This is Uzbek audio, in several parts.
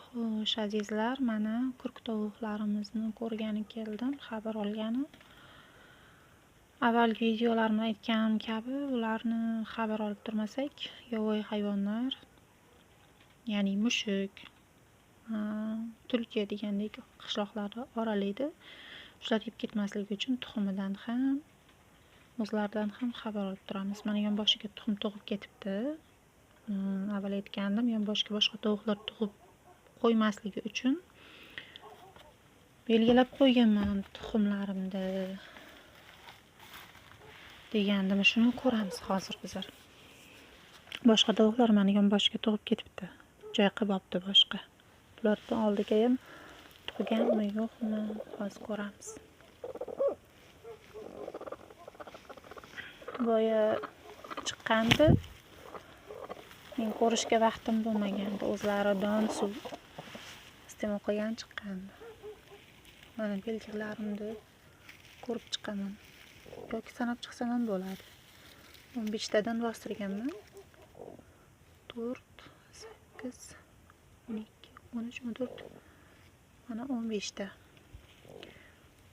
Xo'sh, azizlar, mana kurk tovuqlarimizni ko'rgani keldim, xabar olgani. Avvalgi videolarimda aytganim kabi, ularni xabar olib turmasak, yovvoyi hayvonlar, ya'ni mushuk, tulki degandek qishloqlarni oralaydi. Shular yeb ketmasligi uchun tuxumidan ham, o'zlaridan ham xabar olib turamiz. Mana yonboshiga tuxum tug'ib ketibdi. Avval aytgandim, yonboshiga boshqa tovuqlar tug'ib qo'ymasligi uchun belgilab qo'yganman tuxumlarimni degandim. Shuni ko'ramiz hozir bizlar. Boshqa tovuqlar mana yonboshiga tug'ib ketibdi. Joy qilibdi boshqa. Bularni oldiga ham tug'ganmi yo'qmi hozir ko'ramiz. Boya chiqqandi. Men ko'rishga vaqtim bo'lmagandi. O'zlari don suv iste'mol qilgan chiqqandi. Mana belgilarimni ko'rib chiqaman. Yoki sanab chiqsam ham bo'ladi. 15 tadan bostirganman. 4, 8, 12, 13, 14. Mana 15 ta.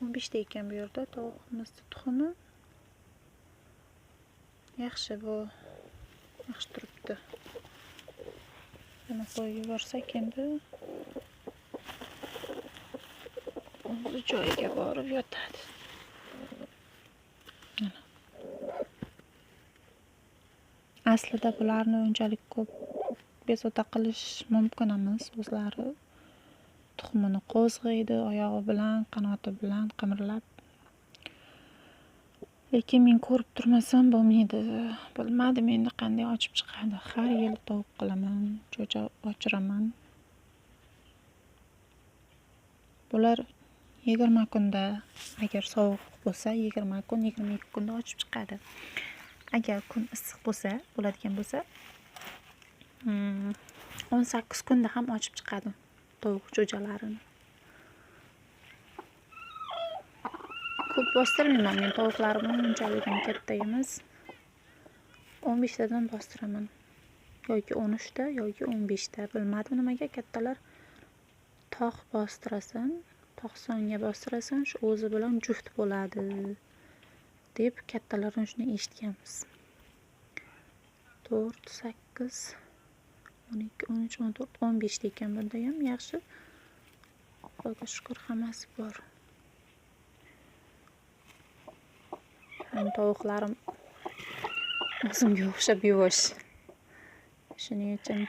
15 ta ekan bu yerda tovuqimizni tuxumi. Yaxshi bu. Yaxshi turibdi. Yana qo'yib yuborsak endi o'z joyiga borib yotadi. Aslida bularni unchalik ko'p bezovta qilish mumkin emas. O'zlari tuxumini qo'zg'aydi, oyog'i bilan, qanoti bilan qimirlab. Lekin men ko'rib turmasam bo'lmaydi. Bilmadim endi qanday ochib chiqadi. Har yili tovuq qilaman, jo'ja ochiraman. Bular 20 kunda, agar sovuq bo'lsa, 20 kun, 22 kunda ochib chiqadi. Agar kun issiq bo'lsa, bo'ladigan bo'lsa, 18 kunda ham ochib chiqadi tovuq jo'jalarini. Ko'p bostirmayman, men tovuqlarimni unchalik ham katta emas. 15 tadan bostiraman. Yoki 13 ta, yoki 15 ta. Bilmadim nimaga kattalar tog' bostirasan, tog' songa bostirasan, shu o'zi bilan juft bo'ladi deb kattalardan shuni eshitganmiz. 4, 8, 12, 13, 14, 15 ta ekan bunda ham yaxshi. Xudoga shukr, hammasi bor. Tovuqlarim o'zimga o'xshab yuvosh. Shuning uchun